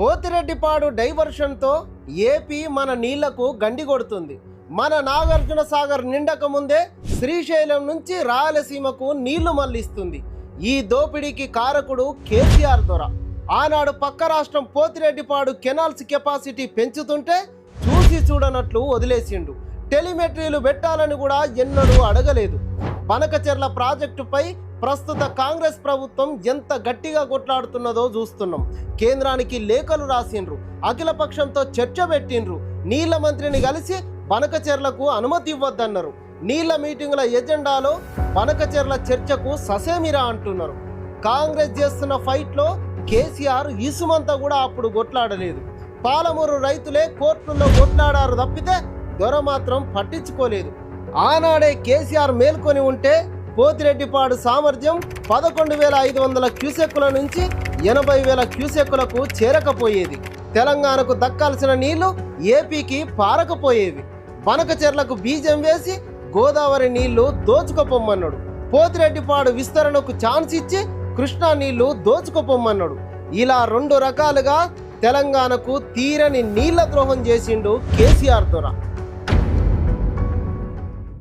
Pothireddypadu డైవర్షన్తో AP మన నీళ్లకు గండి కొడుతుంది. మన నాగార్జున సాగర్ నిండక ముందే శ్రీశైలం నుంచి రాయలసీమకు నీళ్లు మళ్లిస్తుంది. ఈ దోపిడీకి కారకుడు కేసీఆర్ దొర. ఆనాడు పక్క రాష్ట్రం పోతిరెడ్డిపాడు కెనాల్స్ కెపాసిటీ పెంచుతుంటే చూసి చూడనట్లు వదిలేసిండు. టెలిమెట్రీలు పెట్టాలని కూడా ఎన్నడూ అడగలేదు. బనకచెర్ల ప్రాజెక్టుపై ప్రస్తుత కాంగ్రెస్ ప్రభుత్వం ఎంత గట్టిగా కొట్లాడుతున్నదో చూస్తున్నాం. కేంద్రానికి లేఖలు రాసిండ్రు, అఖిలపక్షంతో చర్చ పెట్టిండ్రు, నీళ్ల మంత్రిని కలిసి బనకచెర్లకు అనుమతి ఇవ్వద్దన్నారు. నీళ్ల మీటింగుల ఎజెండాలో బనకచెర్ల చర్చకు ససేమిరా అంటున్నారు. కాంగ్రెస్ చేస్తున్న ఫైట్లో కేసీఆర్ ఇసుమంతా కూడా అప్పుడు కొట్లాడలేదు. పాలమూరు రైతులే కోర్టుల్లో కొట్లాడారు తప్పితే దొర మాత్రం పట్టించుకోలేదు. ఆనాడే కేసీఆర్ మేల్కొని ఉంటే పోతిరెడ్డిపాడు సామర్థ్యం 11,500 క్యూసెక్కుల నుంచి 80,000 క్యూసెక్కులకు చేరకపోయేది. తెలంగాణకు దక్కాల్సిన నీళ్లు ఏపీకి పారకపోయేవి. బనకచెర్లకు బీజం వేసి గోదావరి నీళ్లు దోచుకోపోమ్మన్నాడు. పోతిరెడ్డిపాడు విస్తరణకు ఛాన్స్ ఇచ్చి కృష్ణా నీళ్లు దోచుకోపోమ్మన్నాడు. ఇలా 2 రకాలుగా తెలంగాణకు తీరని నీళ్ల ద్రోహం చేసిండు కేసీఆర్ దొర.